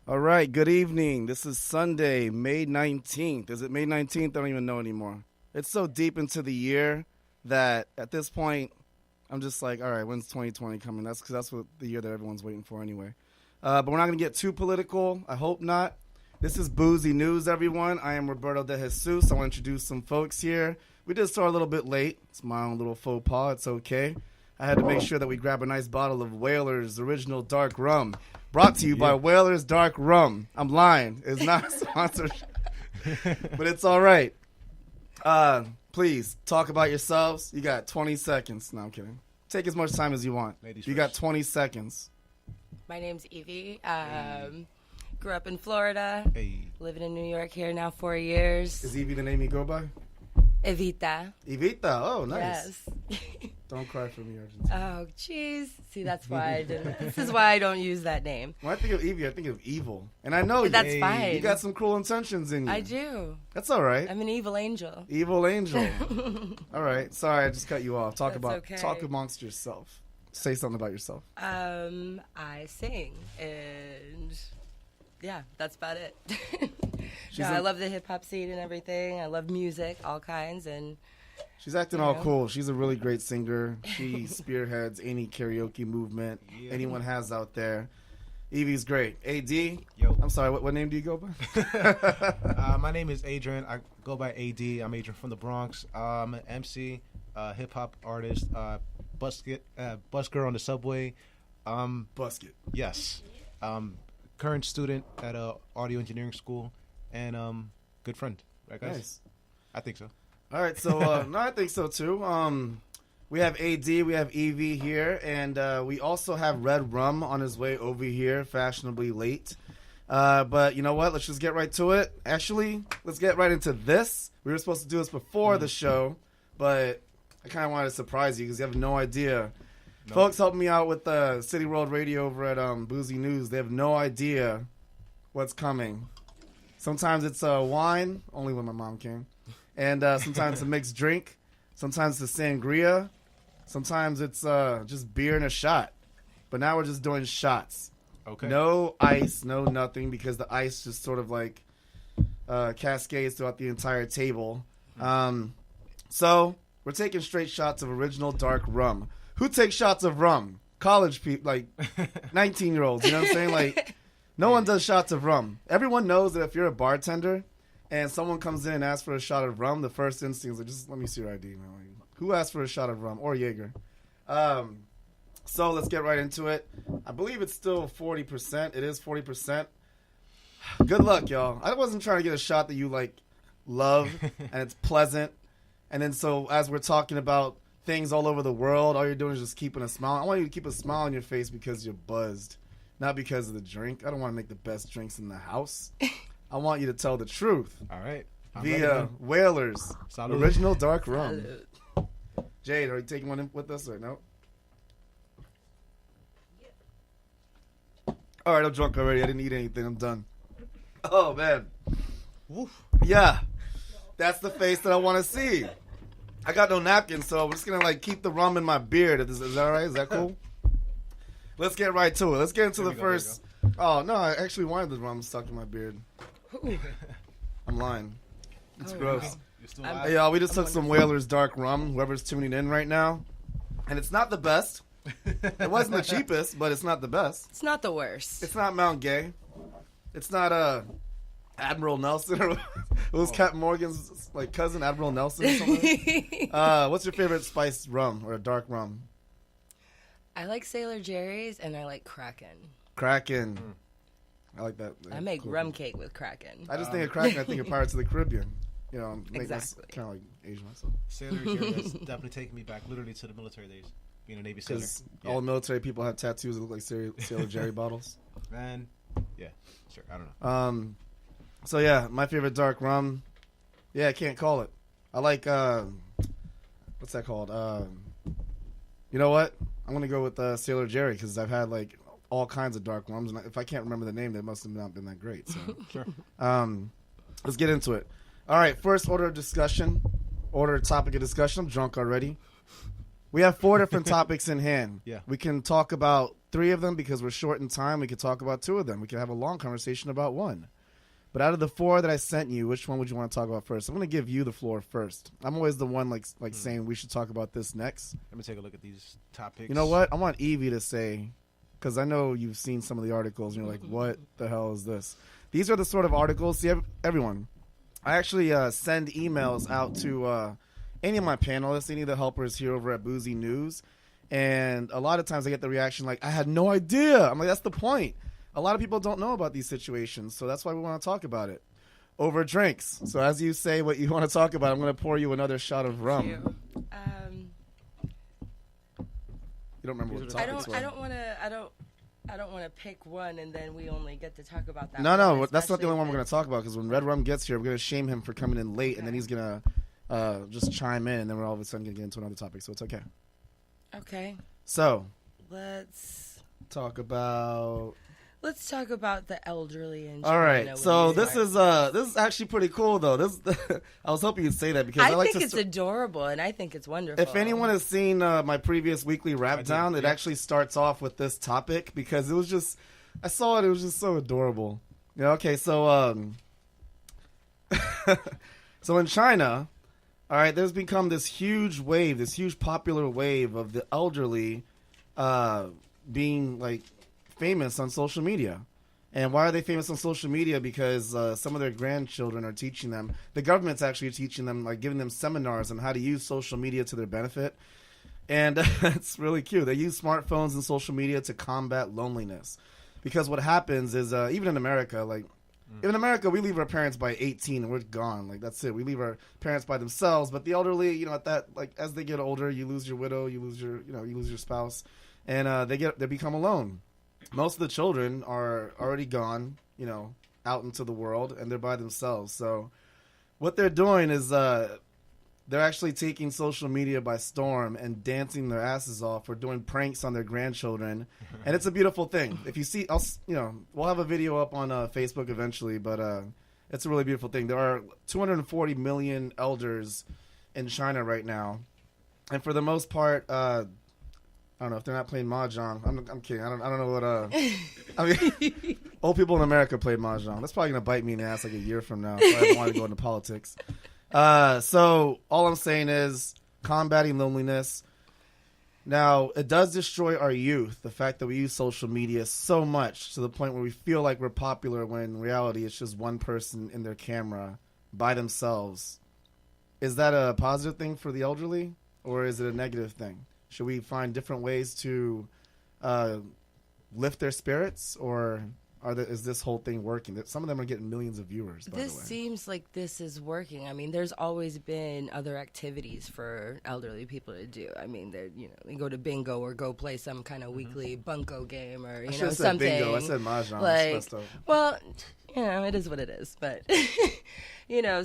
All right, good evening. This is Sunday, May 19th. Is it May 19th? I don't even know anymore. It's so deep into the year that at this point, I'm just like, all right, when's 2020 coming? That's because that's what the year that everyone's waiting for anyway. But we're not going to get too political. I hope not. This is Boozy News, everyone. I am Roberto de Jesus. I want to introduce some folks here. We did start a little bit late. It's my own little faux pas. It's okay. I had to make sure that we grab a nice bottle of Whaler's Original Dark Rum. Brought to you by Whaler's Dark Rum. I'm lying. It's not sponsored. But it's all right. Please, talk about yourselves. You got 20 seconds. No, I'm kidding. Take as much time as you want. Ladies you first. got 20 seconds. My name's Evie. Grew up in Florida. Hey. Living in New York here now 4 years. Is Evie the name you go by? Evita. Evita. Oh, nice. Yes. Don't cry for me, Argentina. Oh, jeez. See, that's why I didn't. This is why I don't use that name. When I think of Evie, I think of evil. And I know That's you. fine. You got some cruel intentions in you. I do. That's all right. I'm an evil angel. Evil angel. All right. Sorry, I just cut you off. That's okay. Talk amongst yourself. Say something about yourself. I sing, and yeah, that's about it. She's I love the hip hop scene and everything. I love music, all kinds, and She's acting all cool. She's a really great singer. She spearheads any karaoke movement anyone has out there. Evie's great. AD? Yo. I'm sorry, what name do you go by? My name is Adrian. I go by AD. I'm Adrian from the Bronx. I'm an MC, hip-hop artist, busker on the subway. Busket. Yes. Current student at audio engineering school, and good friend. Right, guys? Nice. I think so. All right, so no, I think so too. We have AD, we have Evie here, and we also have Red Rum on his way over here, fashionably late. But you know what? Let's just get right to it. Actually, let's get right into this. We were supposed to do this before the show, but I kind of wanted to surprise you because you have no idea. No. Folks helping me out with City World Radio over at Boozy News. They have no idea what's coming. Sometimes it's wine, only when my mom came. And sometimes it's a mixed drink. Sometimes it's a sangria. Sometimes it's just beer and a shot. But now we're just doing shots. Okay. No ice, no nothing, because the ice just sort of like cascades throughout the entire table. So we're taking straight shots of original dark rum. Who takes shots of rum? College people, like 19-year-olds. You know what I'm saying? Like, no one does shots of rum. Everyone knows that if you're a bartender and someone comes in and asks for a shot of rum, the first instinct is like, just let me see your ID, man. Like, who asked for a shot of rum or Jaeger? So let's get right into it. I believe it's still 40%. It is 40%. Good luck, y'all. I wasn't trying to get a shot that you, like, love and it's pleasant. And then so as we're talking about things all over the world, all you're doing is just keeping a smile. I want you to keep a smile on your face because you're buzzed, not because of the drink. I don't want to make the best drinks in the house. I want you to tell the truth. All right. Via Whaler's Salud. Original Dark Rum. Salud. Jade, are you taking one in with us or no? All right, I'm drunk already. I didn't eat anything. I'm done. Oh, man. Woof. Yeah. That's the face that I want to see. I got no napkin, so I'm just going to like keep the rum in my beard. Is that all right? Is that cool? Let's get right to it. Let's get into the first. Oh, no, I actually wanted the rum stuck in my beard. I'm lying. It's gross. Wow. You're still alive? Hey, y'all, we just took some Whaler's Dark Rum, whoever's tuning in right now. And it's not the best. It wasn't the cheapest, but it's not the best. It's not the worst. It's not Mount Gay. It's not Admiral Nelson. Or it was Captain Morgan's like cousin, Admiral Nelson or something. What's your favorite spiced rum or a dark rum? I like Sailor Jerry's and I like Kraken. Kraken. I like that. I make cool. rum cake with Kraken. I just think of Kraken. I think of Pirates of the Caribbean. You know, Exactly. kind of like Asian myself. Sailor Jerry has definitely taken me back literally to the military days, being a Navy sailor. Because all military people have tattoos that look like Sailor Jerry bottles. Man, yeah, sure, I don't know. So yeah, my favorite dark rum. Yeah, I can't call it. I like what's that called? You know what? I'm gonna go with Sailor Jerry because I've had like all kinds of dark rums, and if I can't remember the name, they must have not been that great. So, Sure. Let's get into it. All right, first order of discussion, topic of discussion. I'm drunk already. We have 4 different topics in hand. Yeah. We can talk about 3 of them because we're short in time. We could talk about 2 of them. We could have a long conversation about 1. But out of the 4 that I sent you, which one would you want to talk about first? I'm going to give you the floor first. I'm always the one like saying we should talk about this next. Let me take a look at these topics. You know what? I want Evie to say, because I know you've seen some of the articles, and you're like, what the hell is this? These are the sort of articles. See, everyone, I actually send emails out to any of my panelists, any of the helpers here over at Boozy News, and a lot of times I get the reaction like, I had no idea. I'm like, that's the point. A lot of people don't know about these situations, so that's why we want to talk about it. Over drinks. So as you say what you want to talk about, I'm going to pour you another shot of rum. You don't remember what the topics were? I don't want to pick one and then we only get to talk about that. No, that's not the only one we're going to talk about, because when Red Rum gets here, we're going to shame him for coming in late, and then he's going to just chime in, and then we're all of a sudden going to get into another topic, so it's okay. Okay. So, let's talk about the elderly in China. All right, so this is actually pretty cool though. I was hoping you'd say that because I think it's adorable and I think it's wonderful. If anyone has seen my previous weekly wrap down, it actually starts off with this topic because it was just I saw it. It was just so adorable. Yeah. Okay. So so in China, all right, there's become this huge popular wave of the elderly being like famous on social media. And why are they famous on social media? Because some of their grandchildren are teaching them. The government's actually teaching them, like giving them seminars on how to use social media to their benefit. And it's really cute. They use smartphones and social media to combat loneliness. Because what happens is, even in America, in America, we leave our parents by 18 and we're gone. Like, that's it. We leave our parents by themselves. But the elderly, at that, as they get older, you lose your widow, you lose your spouse, and they become alone. Most of the children are already gone, out into the world, and they're by themselves. So what they're doing is they're actually taking social media by storm and dancing their asses off or doing pranks on their grandchildren. And it's a beautiful thing. If you see, we'll have a video up on Facebook eventually, but it's a really beautiful thing. There are 240 million elders in China right now. And for the most part, I don't know if they're not playing mahjong. I'm kidding. I don't know what. I mean, old people in America play mahjong. That's probably gonna bite me in the ass like a year from now. So I don't want to go into politics. So all I'm saying is combating loneliness. Now it does destroy our youth. The fact that we use social media so much to the point where we feel like we're popular when in reality it's just one person in their camera by themselves. Is that a positive thing for the elderly, or is it a negative thing? Should we find different ways to lift their spirits, or is this whole thing working? Some of them are getting millions of viewers, by the way. This seems like this is working. I mean, there's always been other activities for elderly people to do. I mean, they go to bingo or go play some kind of weekly bunko game or something. Said bingo. I said mahjong. Well, it is what it is. But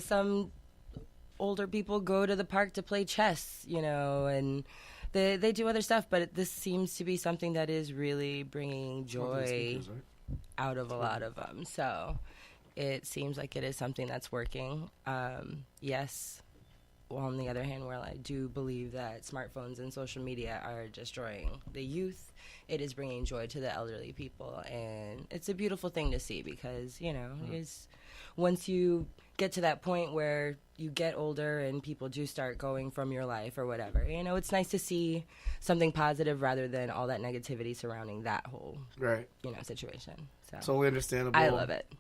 some older people go to the park to play chess, and they do other stuff, but this seems to be something that is really bringing joy out of a lot of them. So it seems like it is something that's working. Yes. Well, on the other hand, while I do believe that smartphones and social media are destroying the youth, it is bringing joy to the elderly people. And it's a beautiful thing to see because, it's once you get to that point where you get older and people do start going from your life or whatever, it's nice to see something positive rather than all that negativity surrounding that whole situation. So totally understandable. I love it.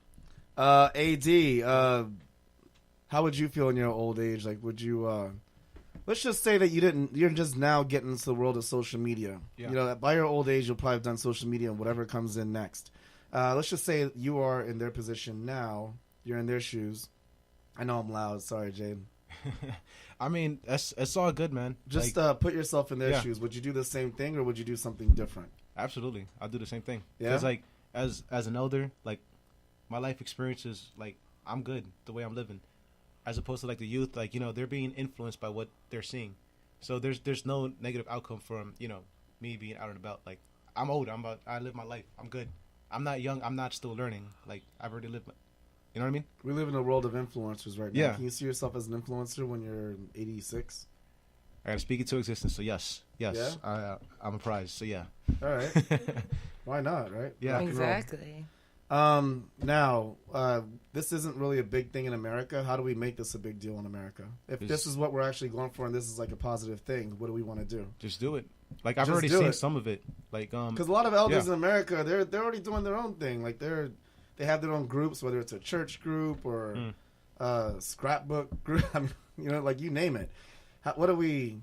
AD, how would you feel in your old age? Like, would you let's just say that you're just now getting into the world of social media. Yeah. By your old age you'll probably have done social media and whatever comes in next. Let's just say you are in their position now. You're in their shoes. I know I'm loud. Sorry, Jade. I mean, it's all good, man. Just put yourself in their shoes. Would you do the same thing, or would you do something different? Absolutely, I'll do the same thing. Yeah. Because as an elder, my life experience is I'm good the way I'm living, as opposed to the youth. They're being influenced by what they're seeing, so there's no negative outcome from me being out and about. I'm old. I live my life. I'm good. I'm not young. I'm not still learning. I've already lived. You know what I mean? We live in a world of influencers right now. Yeah. Can you see yourself as an influencer when you're 86? I gotta speak it to existence. So yes, Yeah? I'm a prize. So yeah. All right. Why not, right? Yeah. Rock and roll. Exactly. Now, this isn't really a big thing in America. How do we make this a big deal in America? If this is what we're actually going for and this is like a positive thing, what do we want to do? Just do it. Like I've Just already do seen it. some of it. Like Because a lot of elders Yeah. in America, they're already doing their own thing. Like they have their own groups, whether it's a church group or scrapbook group. I mean, like you name it. What are we?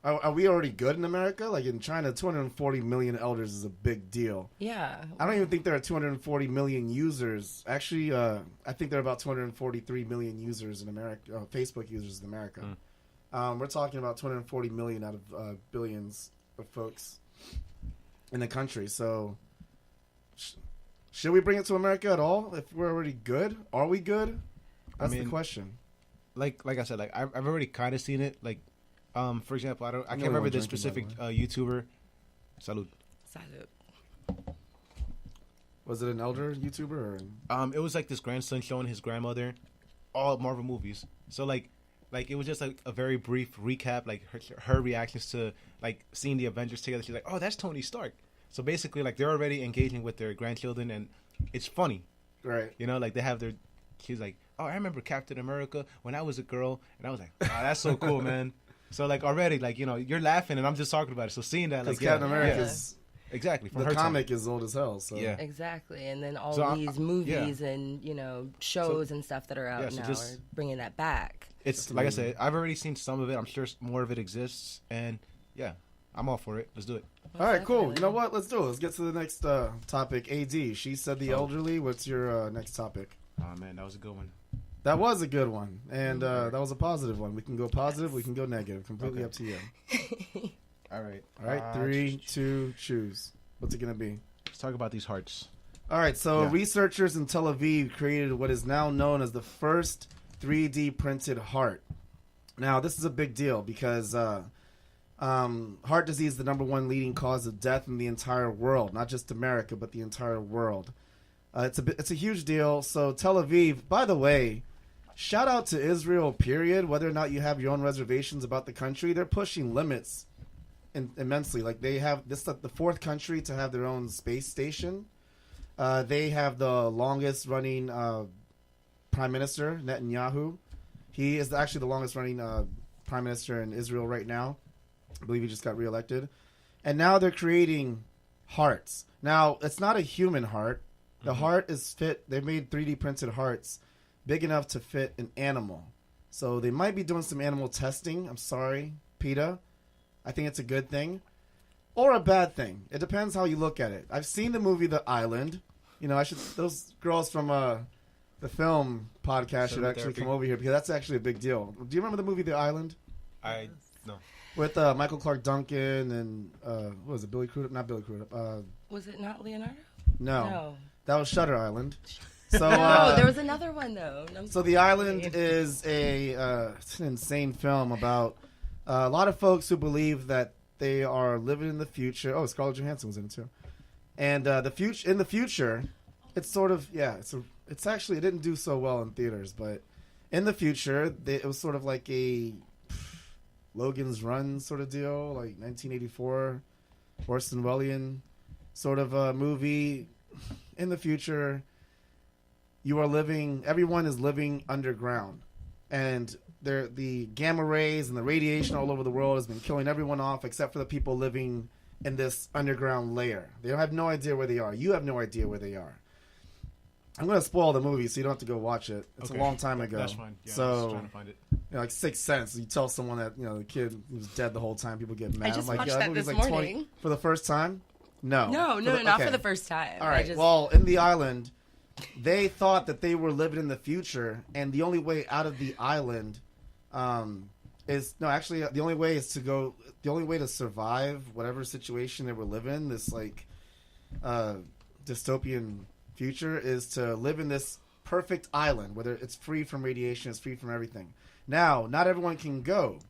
Are we already good in America? Like in China, 240 million elders is a big deal. Yeah. I don't even think there are 240 million users. Actually, I think there are about 243 million users in America, Facebook users in America. We're talking about 240 million out of billions of folks in the country. So, should we bring it to America at all? If we're already good, are we good? That's the question. Like I said, like I've already kind of seen it. Like, for example, I can't really remember want this drinking, specific by YouTuber. Salud. Salute. Was it an elder YouTuber? Or It was like this grandson showing his grandmother all Marvel movies. So like it was just like a very brief recap, like her reactions to like seeing the Avengers together. She's like, "Oh, that's Tony Stark." So basically, like they're already engaging with their grandchildren, and it's funny, right? Like they have their. She's like, "Oh, I remember Captain America when I was a girl," and I was like, "Oh, that's so cool, man." So like already, like you're laughing, and I'm just talking about it. So seeing that, like Captain America's exactly from the her comic time. is old as hell. So Yeah. Exactly. And then all So these movies and shows and stuff that are out so now just- are bringing that back. It's like I said, I've already seen some of it. I'm sure more of it exists, and yeah, I'm all for it. Let's do it. All right, cool. Definitely. You know what? Let's do it. Let's get to the next topic. AD. She said the elderly. What's your next topic? Oh man, that was a good one. That was a good one, and that was a positive one. We can go positive. We can go negative. Completely up to you. All right. All right, 3, 2, choose. What's it gonna be? Let's talk about these hearts. All right. So Yeah. researchers in Tel Aviv created what is now known as the first 3D printed heart. Now, this is a big deal because heart disease is the #1 leading cause of death in the entire world, not just America, but the entire world. It's a huge deal. So Tel Aviv, by the way, shout out to Israel, period. Whether or not you have your own reservations about the country, they're pushing limits immensely. Like they have this the 4th country to have their own space station. They have the longest running prime minister, Netanyahu. He is actually the longest running prime minister in Israel right now. I believe he just got reelected. And now they're creating hearts. Now, it's not a human heart. The heart is fit. They've made 3D printed hearts big enough to fit an animal. So they might be doing some animal testing. I'm sorry, PETA. I think it's a good thing. Or a bad thing. It depends how you look at it. I've seen the movie The Island. Those girls from the film podcast should actually come over here because that's actually a big deal. Do you remember the movie The Island? No. With Michael Clark Duncan and what was it? Billy Crudup? Not Billy Crudup. Was it not Leonardo? No, that was Shutter Island. So No, there was another one though. So The Island is it's an insane film about a lot of folks who believe that they are living in the future. Oh, Scarlett Johansson was in it too. And in the future, it's sort of it's actually it didn't do so well in theaters, but in the future it was sort of like a Logan's Run sort of deal, like 1984 Orson Welles sort of a movie. In the future, everyone is living underground, and the gamma rays and the radiation all over the world has been killing everyone off except for the people living in this underground layer. They have no idea where they are. You have no idea where they are. I'm going to spoil the movie so you don't have to go watch it. It's a long time ago. That's fine. Yeah, I so, was trying to find it. Like Sixth Sense, you tell someone that the kid was dead the whole time. People get mad. I just I'm like, watched that movie's this like morning. for the first time. No, No, not for the first time. All right. Well, in The Island, they thought that they were living in the future, and the only way out of the island the only way is to go. The only way to survive whatever situation they were living, this like dystopian future, is to live in this perfect island, whether it's free from radiation, it's free from everything. Now, not everyone can go.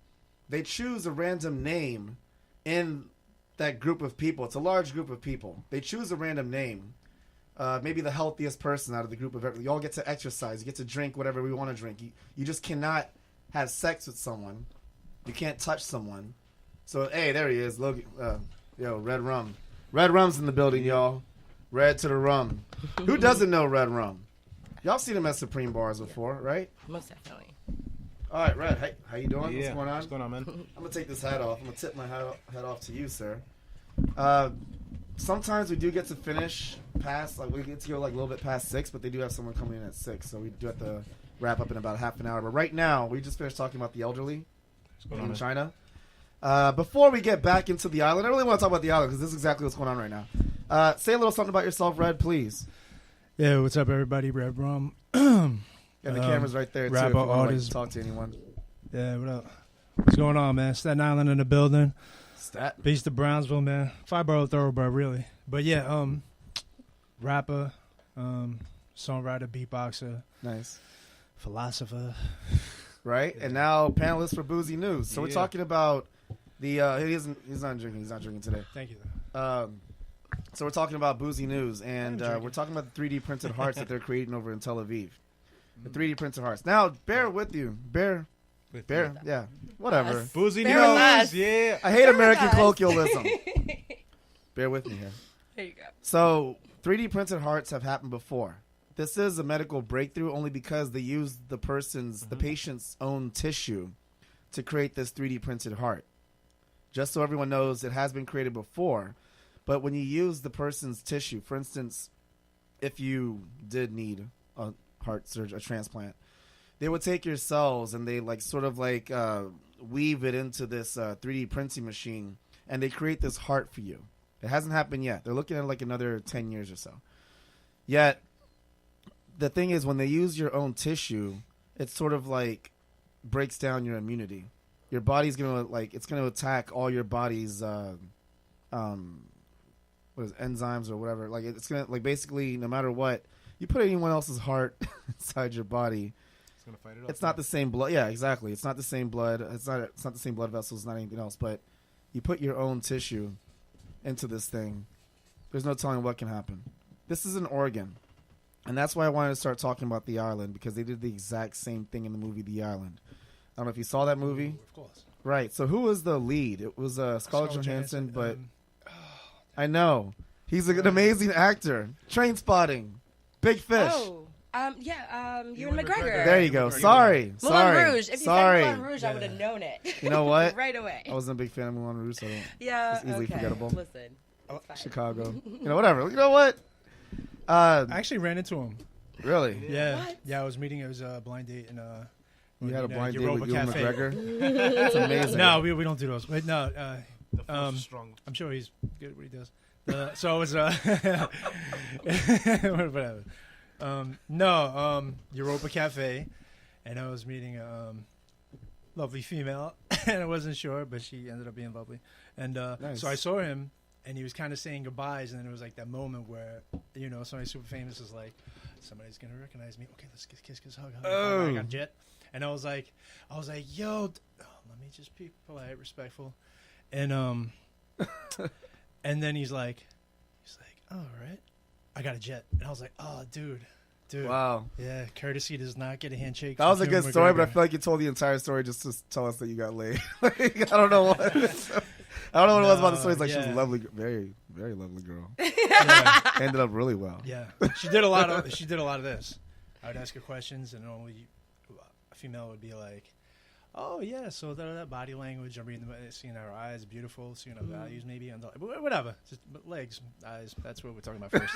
They choose a random name in that group of people. It's a large group of people. They choose a random name. Maybe the healthiest person out of the group of everything. You all get to exercise. You get to drink whatever we want to drink. You just cannot have sex with someone You can't touch someone. So, hey, there he is. Logan, Red Rum. Red Rum's in the building, y'all. Red to the rum. Who doesn't know Red Rum? Y'all seen him at Supreme Bars before, right? Most definitely. All right, Red. Hey, how you doing? Yeah. What's going on? What's going on, man? I'm going to take this hat off. I'm going to tip my hat off to you, sir. Sometimes we do get to finish past, like we get to go like a little bit past 6, but they do have someone coming in at 6, so we do have to wrap up in about half an hour. But right now, we just finished talking about the elderly in China. Before we get back into the island, I really want to talk about the island because this is exactly what's going on right now. Say a little something about yourself, Red, please. Yeah, what's up, everybody? Red Rum. And the camera's right there, too, if you rapper, want artist. to talk to anyone. Yeah, what up? What's going on, man? Staten Island in the building. Beast of Brownsville, man. Five-borough thoroughbred, really. But yeah, rapper, songwriter, beatboxer. Nice. Philosopher. Right? And now panelist for Boozy News. So we're talking about the he's not drinking today. Thank you. So we're talking about Boozy News, and we're talking about the 3D printed hearts that they're creating over in Tel Aviv. The 3D printed hearts. Now, bear with you. Bear, yeah. Whatever. Us. Boozy Bear News, with us. yeah. I hate American us. colloquialism. Bear with me here. There you go. So 3D printed hearts have happened before. This is a medical breakthrough only because they used the patient's own tissue to create this 3D printed heart. Just so everyone knows, it has been created before. But when you use the person's tissue, for instance, if you did need a heart surgery, a transplant, they would take your cells and they weave it into this 3D printing machine, and they create this heart for you. It hasn't happened yet. They're looking at like another 10 years or so. Yet, the thing is, when they use your own tissue, it sort of like breaks down your immunity. Your body's gonna it's gonna attack all your body's enzymes or whatever. Like it's gonna basically no matter what you put anyone else's heart inside your body, It's gonna fight it off. it's not the same blood. Yeah, exactly. It's not the same blood. It's not the same blood vessels. Not anything else. But you put your own tissue into this thing. There's no telling what can happen. This is an organ. And that's why I wanted to start talking about The Island, because they did the exact same thing in the movie The Island. I don't know if you saw that movie. Of course. Right. So who was the lead? It was Scarlett Johansson, but I know. He's an amazing actor. Train Spotting. Big Fish. Oh, Ewan McGregor. There you go. Sorry. Moulin Rouge. If you Sorry. said Moulin Rouge, I would have known it. You know what? Right away. I wasn't a big fan of Moulin Rouge, so Yeah. it's easily okay. forgettable. Listen. It's fine. Chicago. Whatever. You know what? I actually ran into him. Really? Yeah. What? Yeah, I was meeting. It was a blind date in You had a blind date Europa with Ewan Cafe. McGregor? That's amazing. No, we don't do those. But no, The force is strong. I'm sure he's good at what he does. So it was whatever. Europa Cafe, and I was meeting a lovely female, and I wasn't sure, but she ended up being lovely. And Nice. so I saw him, and he was kind of saying goodbyes, and then it was like that moment where somebody super famous is like, somebody's gonna recognize me. Okay, let's kiss, hug. Oh. I got jet, and I was like, yo, let me just be polite, respectful, and and then he's like, all right, I got a jet, and I was like, oh, dude. Wow. Yeah, courtesy does not get a handshake. That was a from good Ewan story, but I McGregor. feel like you told the entire story just to tell us that you got laid. I don't know what. I don't know what it was about the story. It's like she was a Yeah. lovely, very, very lovely girl. Yeah, Ended up really well. yeah. She did a lot of this. I would ask her questions, and normally a female would be like, "Oh yeah, so that body language. I'm reading, seeing her eyes, beautiful, seeing her values, maybe, and whatever. Just legs, eyes. That's what we're talking about first.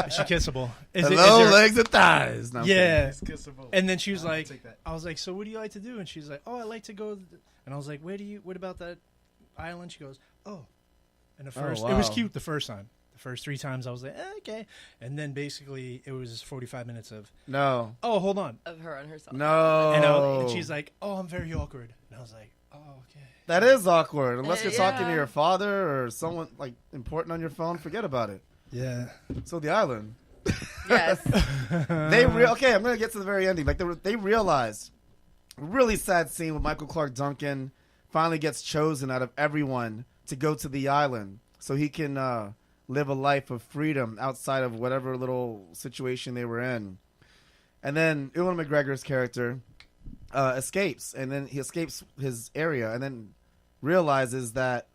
Is she kissable? Hello, her- legs and thighs. No, I'm Yeah. It's kissable. And then she was I'll like, take that. I was like, so what do you like to do? And she's like, oh, I like to go. And I was like, what about that island? She goes, oh. And the Oh, first, it was wow. cute the first time. The first 3 times I was like, okay. And then basically it was 45 minutes of, kidding. No. oh, hold on. Of her on herself. No. And she's like, oh, I'm very awkward. And I was like, oh, okay. That is awkward. Unless you're talking to Yeah. your father or someone like important on your phone, forget about it. Yeah. So the island. Yes. Okay, I'm gonna get to the very ending. Like they realized, really sad scene with Michael Clark Duncan finally gets chosen out of everyone to go to the island so he can live a life of freedom outside of whatever little situation they were in. And then Ewan McGregor's character, escapes, and then he escapes his area, and then realizes that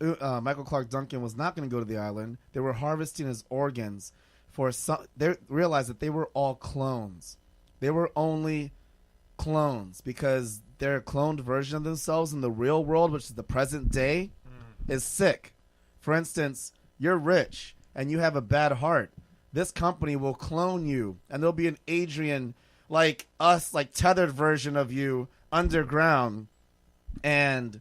Michael Clark Duncan was not going to go to the island. They were harvesting his organs for some. They realized that they were all clones. They were only clones because their cloned version of themselves in the real world, which is the present day, is sick. For instance, you're rich and you have a bad heart. This company will clone you, and there'll be an Adrian like us, like tethered version of you underground, and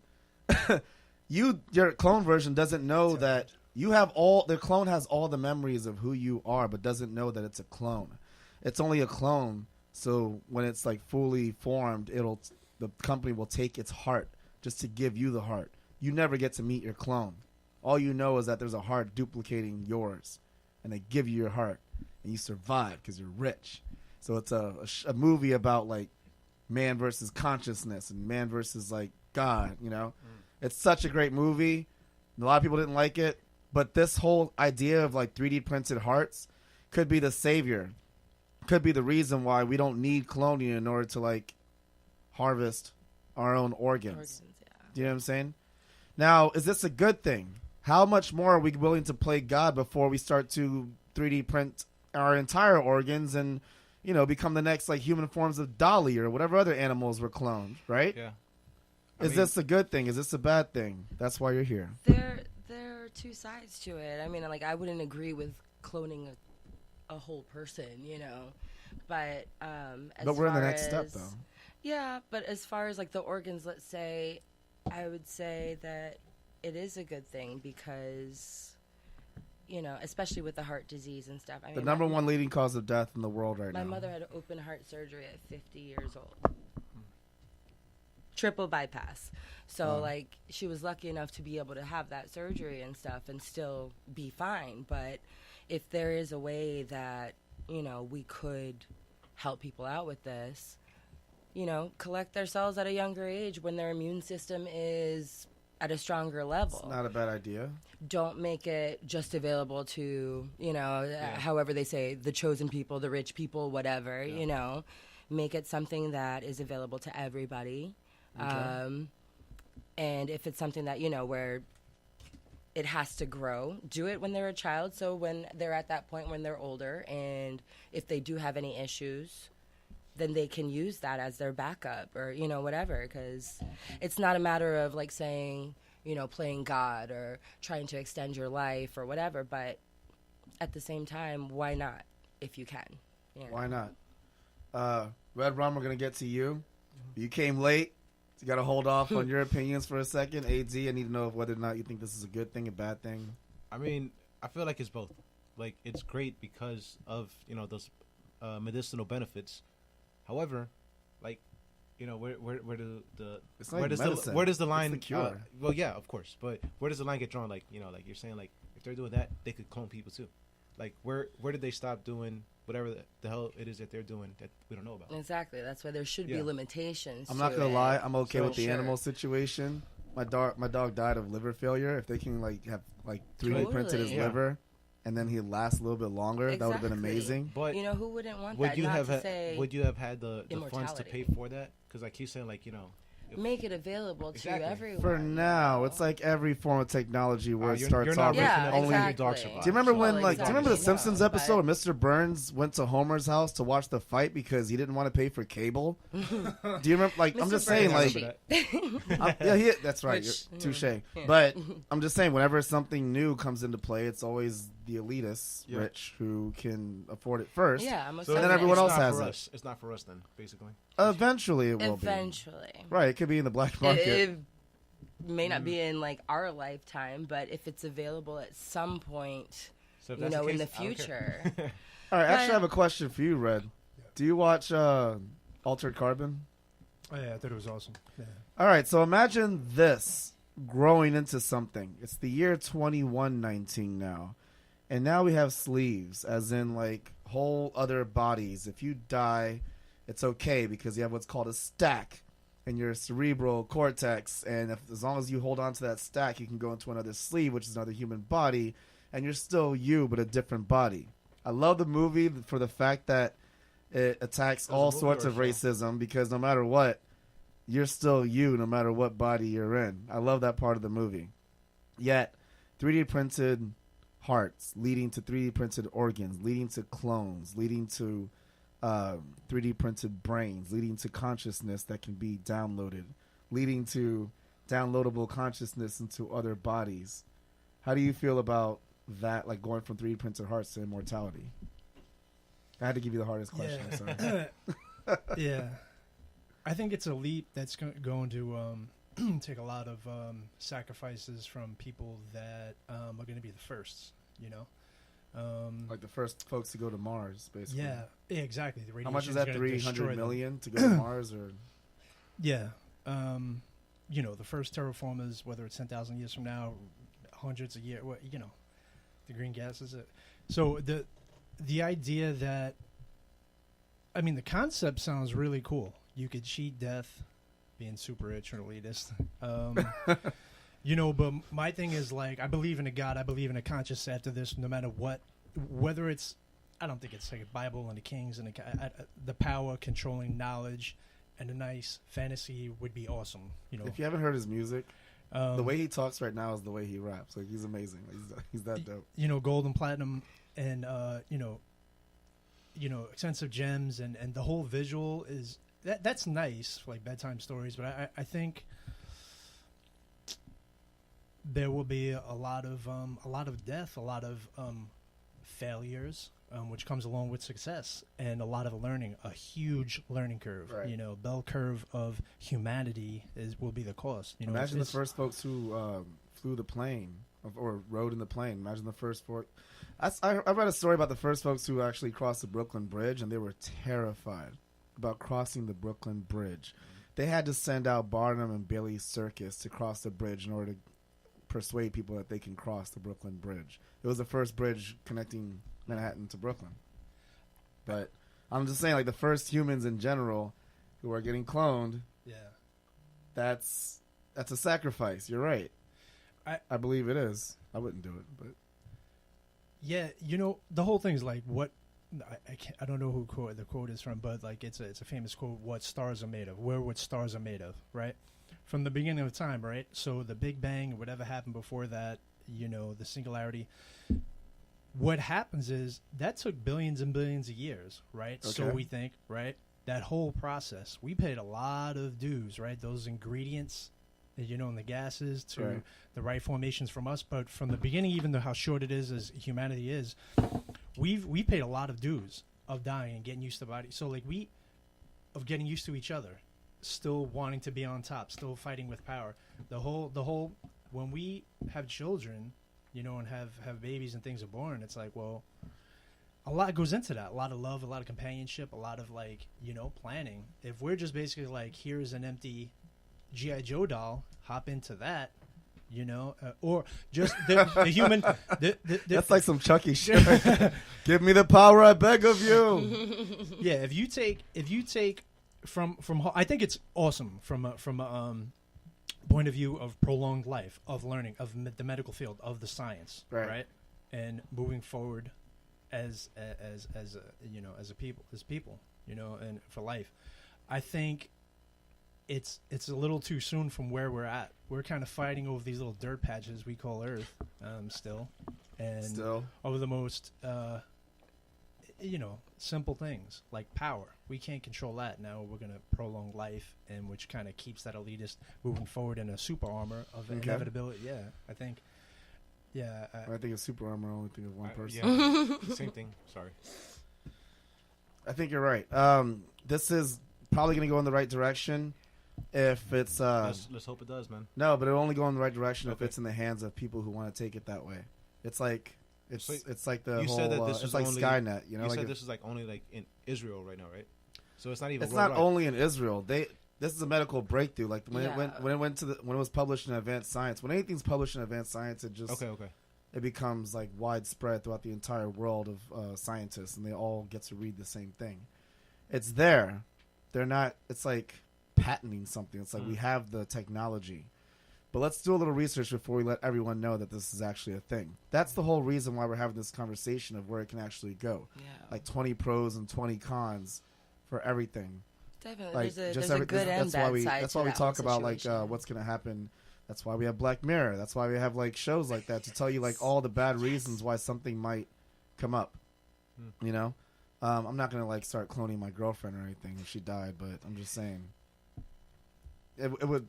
your clone version doesn't know that you have all. The clone has all the memories of who you are, but doesn't know that it's a clone. It's only a clone. So when it's like fully formed, the company will take its heart just to give you the heart. You never get to meet your clone. All you know is that there's a heart duplicating yours, and they give you your heart, and you survive because you're rich. So it's a movie about like man versus consciousness and man versus like God. You know, it's such a great movie. A lot of people didn't like it, but this whole idea of like 3D printed hearts could be the savior. Could be the reason why we don't need cloning in order to like harvest our own organs. Yeah. Do you know what I'm saying? Now, is this a good thing? How much more are we willing to play God before we start to 3D print our entire organs and, you know, become the next like human forms of Dolly or whatever other animals were cloned, right? Yeah. Is this a good thing? Is this a bad thing? That's why you're here. There are two sides to it. I mean, like, I wouldn't agree with cloning a whole person, you know, but But we're in the next step, though. Yeah, but as far as like the organs, let's say, I would say that it is a good thing because, you know, especially with the heart disease and stuff. I mean, The number one leading cause of death in the world right now. my mother had open heart surgery at 50 years old. Triple bypass. So, like, she was lucky enough to be able to have that surgery and stuff and still be fine. But if there is a way that, you know, we could help people out with this, you know, collect their cells at a younger age when their immune system is at a stronger level. It's not a bad idea. Don't make it just available to, you know, however they say, the chosen people, the rich people, whatever, you know. Make it something that is available to everybody. Okay. And if it's something that, you know, where it has to grow, do it when they're a child. So when they're at that point when they're older, and if they do have any issues, then they can use that as their backup or, you know, whatever. Because it's not a matter of like saying, you know, playing God or trying to extend your life or whatever. But at the same time, why not if you can? You know? Why not? Red Rum, we're going to get to you. You came late. So you got to hold off on your opinions for a second. AD, I need to know whether or not you think this is a good thing, a bad thing. I mean, I feel like it's both. Like, it's great because of, you know, those medicinal benefits. However, like, you know, where do the It's not where does medicine. where does the line? It's the cure. Well, yeah, of course, but where does the line get drawn? Like, you know, like you're saying, like if they're doing that, they could clone people too. Like, where did they stop doing whatever the hell it is that they're doing that we don't know about? Exactly. That's why there should be limitations. I'm to not going to it. lie. I'm okay For with the sure. animal situation. My dog died of liver failure. If they can, like, have, like, 3D printed his Totally. liver and then he'd last a little bit longer, that would have been Exactly. amazing. But You know, who wouldn't want would that? you Not have to say would you have had the funds to pay immortality. for that? Because I keep saying, like, you know, make it available Exactly. to everyone. For now, you it's know? like every form of technology where it you're starts not off making Yeah, it only. only your exactly. dog survive. Do you remember when, Well, like, do you remember the exactly. Simpsons No, episode where Mr. Burns went to Homer's house to watch the fight because he didn't want to pay for cable? Do you remember? Like, I'm Mr. just saying, Burns like, is yeah, that's right. Which, Touche. yeah. But I'm just saying, whenever something new comes into play, it's always the elitists, rich, who can afford it first. Yeah, most so And then definitely. everyone else it's not has for it. us. It's not for us then, basically. Eventually, it will Eventually. be. Right, it could be in the black market. It may not be in like our lifetime, but if it's available at some point, So if you that's know, in case, the I don't care. future. All right, actually, I But- have a question for you, Red. Do you watch Altered Carbon? Oh yeah, I thought it was awesome. Yeah. All right, so imagine this growing into something. It's the year 2119 now. And now we have sleeves, as in like whole other bodies. If you die, it's okay because you have what's called a stack in your cerebral cortex. And as long as you hold on to that stack, you can go into another sleeve, which is another human body. And you're still you, but a different body. I love the movie for the fact that It attacks It was a all movie sorts or a of show? racism because no matter what, you're still you no matter what body you're in. I love that part of the movie. Yet, 3D printed hearts leading to 3D printed organs, leading to clones, leading to 3D printed brains, leading to consciousness that can be downloaded, leading to downloadable consciousness into other bodies. How do you feel about that, like going from 3D printed hearts to immortality? I had to give you the hardest question. Yeah. Sorry. Yeah, I think it's a leap that's going to take a lot of sacrifices from people that are going to be the firsts. You know, Like the first folks to go to Mars, basically. yeah, exactly. The How much is radiation's that? gonna 300 destroy them. million to go to Mars, or Yeah, you know, the first terraformers, whether it's 10,000 years from now, hundreds of years, you know, the green gases. So the idea that, I mean, the concept sounds really cool. You could cheat death, being super rich or elitist. You know, but my thing is, like, I believe in a God. I believe in a conscious after this, no matter what, whether it's, I don't think it's like a Bible and the kings and the power controlling knowledge and a nice fantasy would be awesome. You know, if you haven't heard his music, the way he talks right now is the way he raps. Like, he's amazing. He's that dope. You know, gold and platinum and, you know, expensive gems and the whole visual is that's nice for like bedtime stories. But I think there will be a lot of death, a lot of failures, which comes along with success, and a lot of learning, a huge learning curve. Right. You know, bell curve of humanity will be the cost. You know, Imagine the first folks who flew the plane or rode in the plane. Imagine the first four. I read a story about the first folks who actually crossed the Brooklyn Bridge, and they were terrified about crossing the Brooklyn Bridge. They had to send out Barnum and Bailey's circus to cross the bridge in order to persuade people that they can cross the Brooklyn Bridge. It was the first bridge connecting Manhattan to Brooklyn. But I'm just saying, like, the first humans in general who are getting cloned, yeah. that's a sacrifice. You're right. I believe it is. I wouldn't do it, but Yeah, you know, the whole thing is like what I don't know who the quote is from, but like it's a famous quote. What stars are made of? What stars are made of? Right, from the beginning of time. Right. So the Big Bang, whatever happened before that, you know, the singularity. What happens is that took billions and billions of years. Right. Okay. So we think. Right. That whole process, we paid a lot of dues. Right. Those ingredients. You know, and the gases to Right. the right formations from us, but from the beginning, even though how short it is as humanity is, we paid a lot of dues of dying and getting used to body. So like of getting used to each other, still wanting to be on top, still fighting with power. The whole when we have children, you know, and have babies and things are born, it's like, well, a lot goes into that. A lot of love, a lot of companionship, a lot of like, you know, planning. If we're just basically like, here's an empty G.I. Joe doll, hop into that, you know, or just the human. that's like some Chucky shit. Give me the power, I beg of you. Yeah, if you take from I think it's awesome from a point of view of prolonged life, of learning, of the medical field, of the science, right? And moving forward as you know, as people, you know, and for life, I think. It's a little too soon from where we're at. We're kind of fighting over these little dirt patches we call Earth, still, and over the most, you know, simple things like power. We can't control that. Now we're gonna prolong life, and which kind of keeps that elitist moving forward in a super armor of inevitability. Yeah, I think. Yeah, I think it's super armor. I only think of one person. Yeah, same thing. Sorry. I think you're right. This is probably going to go in the right direction. If it's Let's hope it does, man. no, but it'll only go in the right direction if Okay. it's in the hands of people who want to take it that way. It's like it's like the You whole said that this it's is like only, Skynet. You know, you like said this is like only like in Israel right now, right? So it's not even. it's not worldwide. only in Israel. This is a medical breakthrough. Like when Yeah. it went to when it was published in Advanced Science. When anything's published in Advanced Science, it just Okay. it becomes like widespread throughout the entire world of scientists, and they all get to read the same thing. It's there. They're not. It's like patenting something. It's like we have the technology. But let's do a little research before we let everyone know that this is actually a thing. That's the whole reason why we're having this conversation of where it can actually go. Yeah. Like 20 pros and 20 cons for everything. Definitely. Like There's a good and bad side That's to why we that talk whole about like situation. what's going to happen. That's why we have Black Mirror. That's why we have like shows like that to tell you like all the bad reasons why something might come up. You know? I'm not going to like start cloning my girlfriend or anything if she died, but I'm just saying. It would...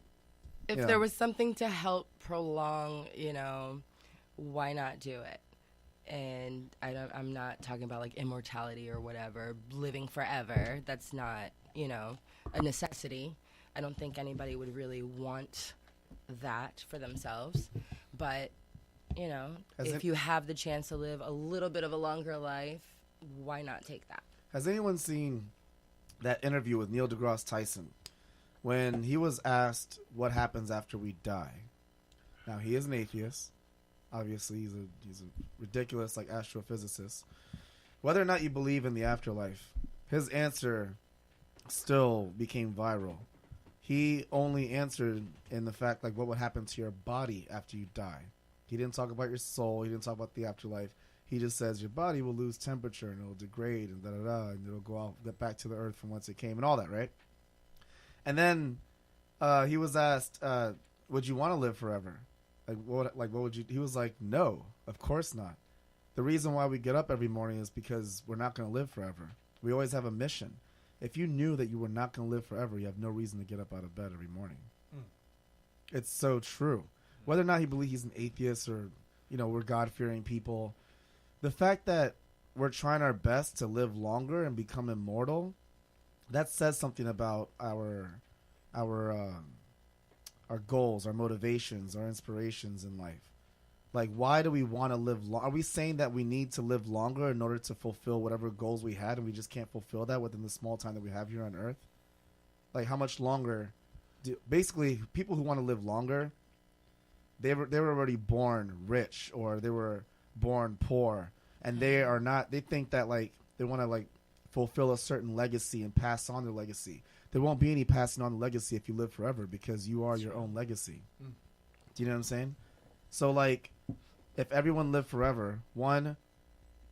If Yeah. there was something to help prolong, why not do it? And I'm not talking about like immortality or whatever, living forever. That's not, a necessity. I don't think anybody would really want that for themselves. But, if you have the chance to live a little bit of a longer life, why not take that? Has anyone seen that interview with Neil deGrasse Tyson when he was asked what happens after we die? Now, he is an atheist. Obviously, he's a ridiculous like astrophysicist. Whether or not you believe in the afterlife, his answer still became viral. He only answered in the fact like what would happen to your body after you die. He didn't talk about your soul. He didn't talk about the afterlife. He just says your body will lose temperature and it'll degrade and and it'll go out, get back to the earth from whence it came and all that, right? And then he was asked, "Would you want to live forever? What would you?" He was like, "No, of course not. The reason why we get up every morning is because we're not going to live forever. We always have a mission. If you knew that you were not going to live forever, you have no reason to get up out of bed every morning." It's so true. Whether or not he believes he's an atheist or we're God-fearing people, the fact that we're trying our best to live longer and become immortal, that says something about our goals, our motivations, our inspirations in life. Like, why do we want to live long? Are we saying that we need to live longer in order to fulfill whatever goals we had, and we just can't fulfill that within the small time that we have here on Earth? Like, how much longer? Basically, people who want to live longer, they were already born rich, or they were born poor, and they are not. They think that like they want to like fulfill a certain legacy and pass on their legacy. There won't be any passing on the legacy if you live forever, because you are your own legacy. Do you know what I'm saying? So like, if everyone lived forever, one,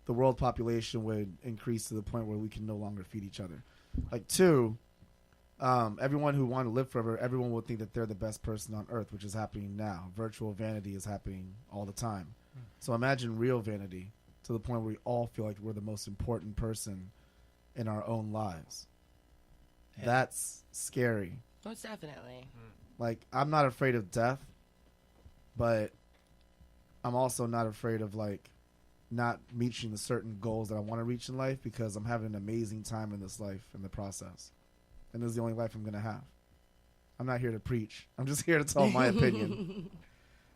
the world population would increase to the point where we can no longer feed each other. Like, two, everyone who wanted to live forever, everyone would think that they're the best person on earth, which is happening now. Virtual vanity is happening all the time. So imagine real vanity to the point where we all feel like we're the most important person in our own lives. Yeah. That's scary. Most definitely. Like, I'm not afraid of death, but I'm also not afraid of like not reaching the certain goals that I want to reach in life, because I'm having an amazing time in this life in the process. And this is the only life I'm going to have. I'm not here to preach. I'm just here to tell my opinion.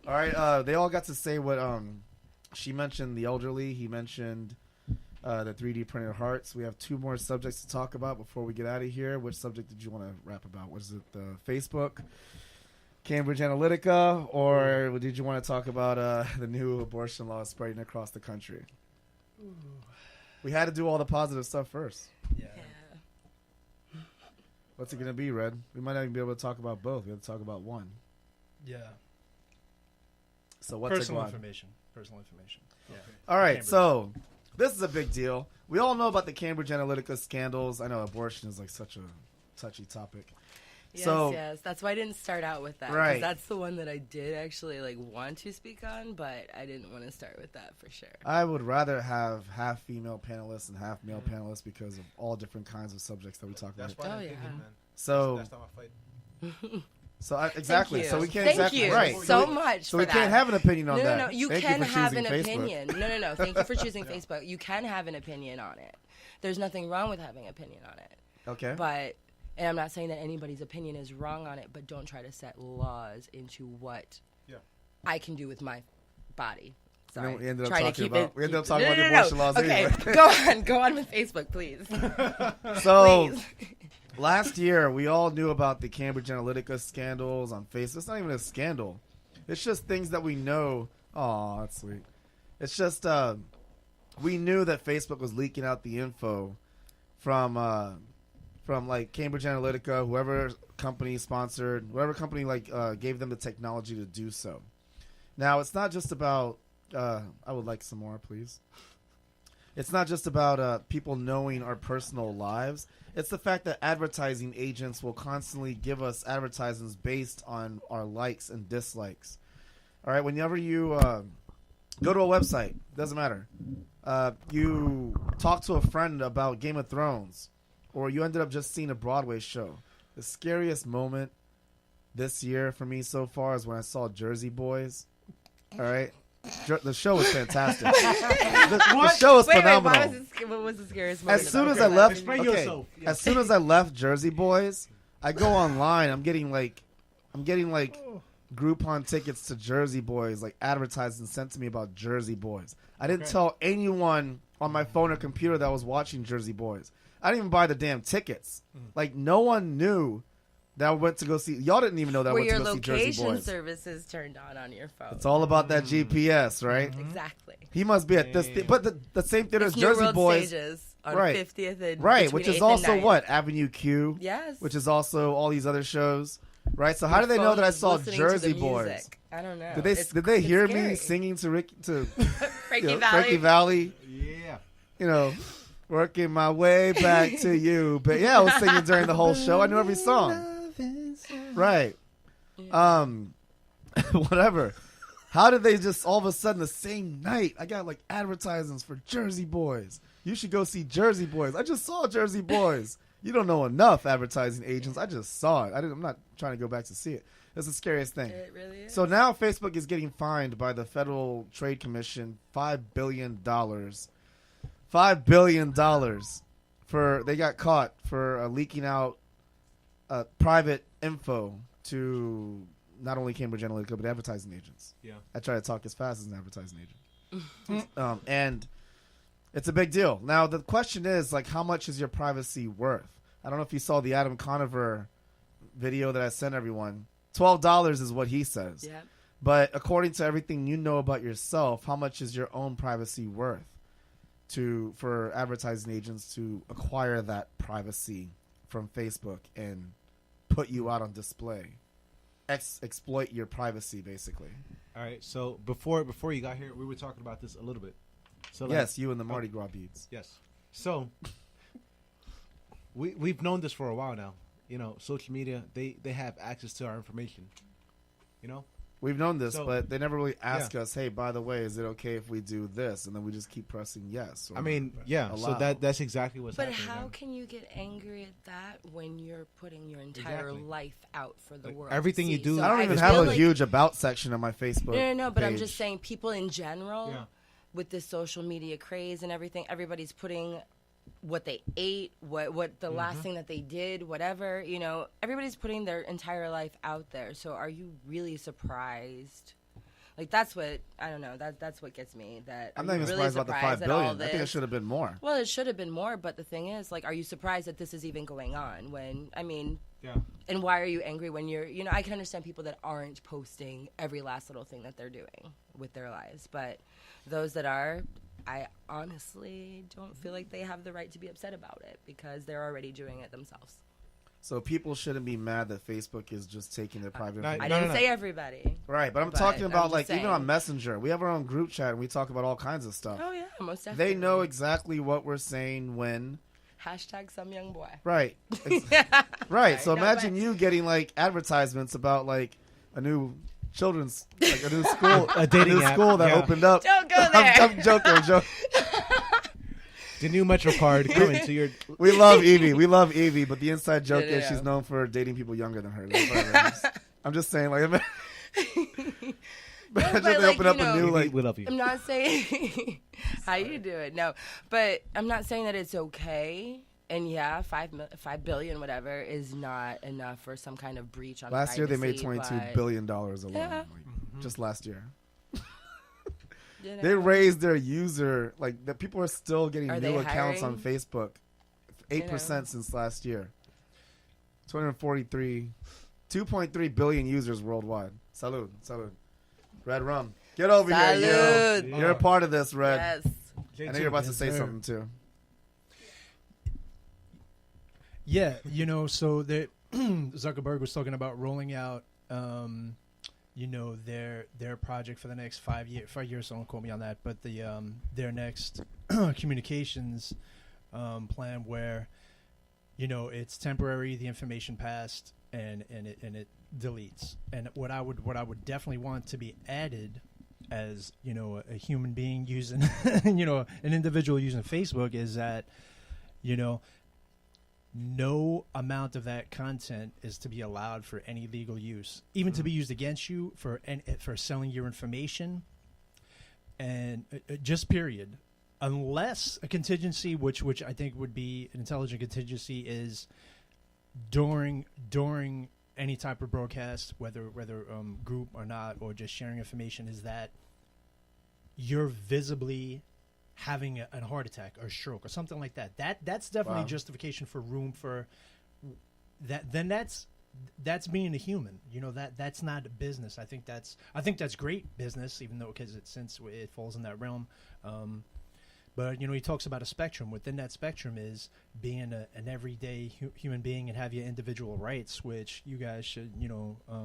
All right. They all got to say what she mentioned, the elderly. He mentioned the 3D printed hearts. We have two more subjects to talk about before we get out of here. Which subject did you want to rap about? Was it Facebook, Cambridge Analytica, or did you want to talk about the new abortion law spreading across the country? Ooh. We had to do all the positive stuff first. Yeah. What's it going to be, Red? We might not even be able to talk about both. We have to talk about one. Yeah. So what's Personal it information. Personal information. Yeah. All right, Cambridge. so this is a big deal. We all know about the Cambridge Analytica scandals. I know abortion is like such a touchy topic. Yes, So- yes. That's why I didn't start out with that. 'cause Right. That's the one that I did actually like want to speak on, but I didn't want to start with that for sure. I would rather have half female panelists and half male panelists because of all different kinds of subjects that we talk That's about. why Oh, I didn't pick yeah. it, man. So, That's not my fight. exactly. Thank you. So we can't Thank exactly you right. so we- much. So for we can't that. have an opinion on No, that. no, no. You Thank can for have an choosing Facebook. opinion. No. Thank you for choosing Facebook. You can have an opinion on it. There's nothing wrong with having an opinion on it. Okay. But, and I'm not saying that anybody's opinion is wrong on it, but don't try to set laws into what Yeah. I can do with my body. And then Sorry. we ended up Trying to talking keep about- it- we ended up keep- talking about the no. abortion laws Okay, anyway. go on with Facebook, please. So Please. last year, we all knew about the Cambridge Analytica scandals on Facebook. It's not even a scandal. It's just things that we know. Oh, that's sweet. It's just we knew that Facebook was leaking out the info from from like Cambridge Analytica, whoever company sponsored, whatever company gave them the technology to do so. Now, it's not just about. I would like some more, please. It's not just about people knowing our personal lives. It's the fact that advertising agents will constantly give us advertisements based on our likes and dislikes. All right, whenever you go to a website, doesn't matter. You talk to a friend about Game of Thrones, or you ended up just seeing a Broadway show. The scariest moment this year for me so far is when I saw Jersey Boys. All right. The show was fantastic. The show was phenomenal. What was the scariest moment? As soon as I left Jersey Boys, I go online. I'm getting like Groupon tickets to Jersey Boys, like advertising sent to me about Jersey Boys. I didn't tell anyone on my phone or computer that I was watching Jersey Boys. I didn't even buy the damn tickets. Like no one knew that I went to go see. Y'all didn't even know that I went to go see Jersey Boys. Were your location services turned on your phone? It's all about that GPS, right? Exactly. He must be at this, but the same theater as New Jersey World Boys, Stages on right? 50th and right, which is 8th also and 9th. what Avenue Q. Yes. Which is also all these other shows, right? So how do they know that I saw Jersey Boys? I don't know. Did they hear me singing to Frankie Valley? Frankie Valley? Yeah. You know, working my way back to you. But yeah, I was singing during the whole show. I knew every song. Right. Yeah. Whatever. How did they just all of a sudden the same night? I got like advertisements for Jersey Boys. You should go see Jersey Boys. I just saw Jersey Boys. You don't know enough, advertising agents. I just saw it. I'm not trying to go back to see it. That's the scariest thing. It really is. So now Facebook is getting fined by the Federal Trade Commission $5 billion. $5 billion they got caught for leaking out private info to not only Cambridge Analytica but advertising agents. Yeah, I try to talk as fast as an advertising agent, and it's a big deal. Now the question is like, how much is your privacy worth? I don't know if you saw the Adam Conover video that I sent everyone. $12 is what he says. Yeah. But according to everything you know about yourself, how much is your own privacy worth for advertising agents to acquire that privacy from Facebook and put you out on display, exploit your privacy, basically? All right. So before you got here, we were talking about this a little bit. So yes, you and the Mardi Gras beads. Yes. So we've known this for a while now. You know, social media, they have access to our information. You know? We've known this, but they never really ask us, hey, by the way, is it okay if we do this? And then we just keep pressing yes. I mean, yeah, allow. So that's exactly what's But happening. how can you get angry at that when you're putting your entire life out for the world? Everything you do. I don't even have a huge about section on my Facebook. No, but page. I'm just saying people in general, with this social media craze and everything, everybody's putting what they ate, what the last thing that they did, whatever, you know, everybody's putting their entire life out there. So are you really surprised? Like, that's what, I don't know, that's what gets me. That I'm not even really surprised about the $5 billion. I think it should have been more. Well, it should have been more, but the thing is, like, are you surprised that this is even going on when, I mean, and why are you angry when you're, you know, I can understand people that aren't posting every last little thing that they're doing with their lives, but those that are, I honestly don't feel like they have the right to be upset about it because they're already doing it themselves. So people shouldn't be mad that Facebook is just taking their private information. I didn't say everybody. Right, but I'm talking about, like, even on Messenger. We have our own group chat and we talk about all kinds of stuff. Oh, yeah, most definitely. They know exactly what we're saying when. Hashtag some young boy. Right. Right. So imagine you getting, like, advertisements about, like, a new children's, like a new school, a dating app. School that opened up. Don't go there. I'm joking. The new Metro card coming to your. We love Evie, but the inside joke is she's known for dating people younger than her. I'm just saying, like, imagine they open up a new, like, we love you. I'm not saying how you do it, no, but I'm not saying that it's okay. And yeah, $5 billion, whatever, is not enough for some kind of breach on last privacy. Year they made $22 billion alone, just last year. You know? They raised their user, like, the people are still getting new accounts on hiring? Facebook, 8% since last year. 2.3 billion users worldwide. Salud. Red Rum, get over here, yo. You're a part of this, Red. Yes. I know you're about to say something too. Yeah, so that Zuckerberg was talking about rolling out, their project for the next 5 years. 5 years, don't quote me on that, but their next communications plan where, it's temporary, the information passed, and it deletes. And what I would definitely want to be added as a human being using an individual using Facebook is that no amount of that content is to be allowed for any legal use, even to be used against you for selling your information, and just period. Unless a contingency, which I think would be an intelligent contingency, is during any type of broadcast, whether group or not, or just sharing information, is that you're visibly having a heart attack or stroke or something like that. That's definitely justification for room for that. Then that's being a human. That's not a business. I think that's great business, even though since it falls in that realm. But he talks about a spectrum. Within that spectrum is being an everyday human being and have your individual rights, which you guys should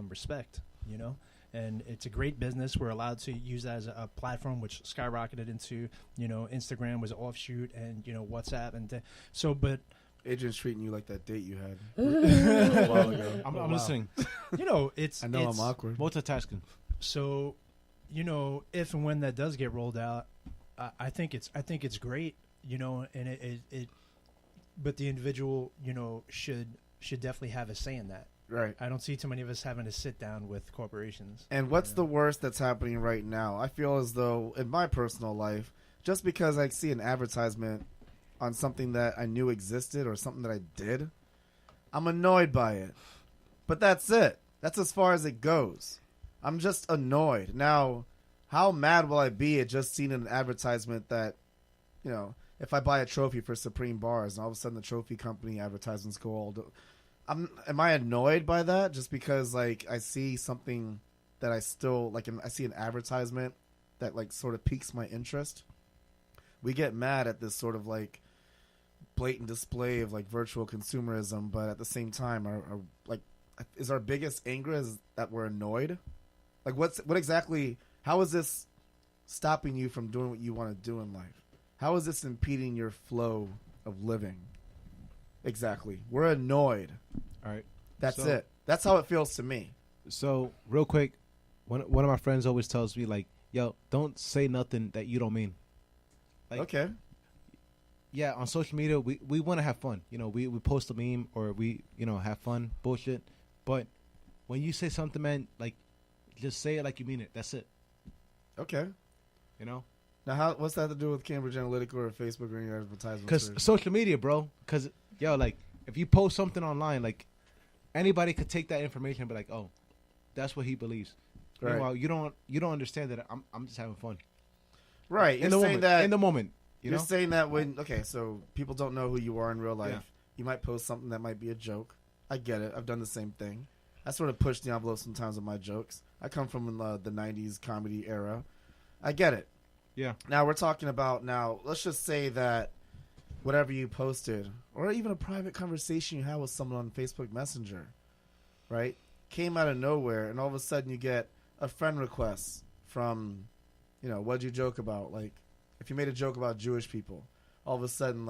respect. And it's a great business. We're allowed to use that as a platform, which skyrocketed into Instagram was an offshoot, and WhatsApp, and but Adrian's treating you like that date you had a while ago. I'm listening. I know I'm awkward. Multitasking. So, if and when that does get rolled out, I think it's great, and it but the individual, should definitely have a say in that. Right. I don't see too many of us having to sit down with corporations. And what's the worst that's happening right now? I feel as though in my personal life, just because I see an advertisement on something that I knew existed or something that I did, I'm annoyed by it. But that's it. That's as far as it goes. I'm just annoyed. Now, how mad will I be at just seeing an advertisement that, if I buy a trophy for Supreme Bars and all of a sudden the trophy company advertisements go all... Am I annoyed by that just because I see something that I still I see an advertisement that sort of piques my interest? We get mad at this sort of blatant display of virtual consumerism, but at the same time, is our biggest anger is that we're annoyed? What exactly? How is this stopping you from doing what you want to do in life? How is this impeding your flow of living? Exactly. We're annoyed. All right. That's it. That's how it feels to me. So, real quick, one of my friends always tells me, yo, don't say nothing that you don't mean. Okay. Yeah, on social media, we want to have fun. We post a meme or we, have fun, bullshit. But when you say something, man, just say it like you mean it. That's it. Okay. Now, what's that to do with Cambridge Analytica or Facebook or any advertisements? Because social media, bro. Because, if you post something online, anybody could take that information and be like, oh, that's what he believes. Right. Meanwhile, you don't understand that I'm just having fun. Right. In the moment. You're saying that so people don't know who you are in real life. Yeah. You might post something that might be a joke. I get it. I've done the same thing. I sort of push the envelope sometimes with my jokes. I come from the 90s comedy era. I get it. Yeah. Now we're talking about let's just say that whatever you posted or even a private conversation you had with someone on Facebook Messenger, right, came out of nowhere, and all of a sudden you get a friend request from, what'd you joke about? If you made a joke about Jewish people, all of a sudden,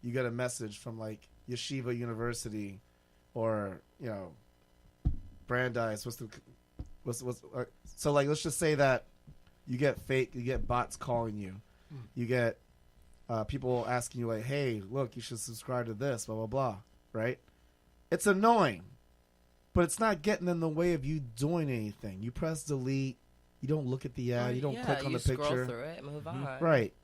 you get a message from, Yeshiva University or, Brandeis. So, let's just say that you get bots calling you. You get people asking you, hey, look, you should subscribe to this, blah, blah, blah, right? It's annoying, but it's not getting in the way of you doing anything. You press delete. You don't look at the ad. You don't click on the picture. Scroll through it, move on. Right.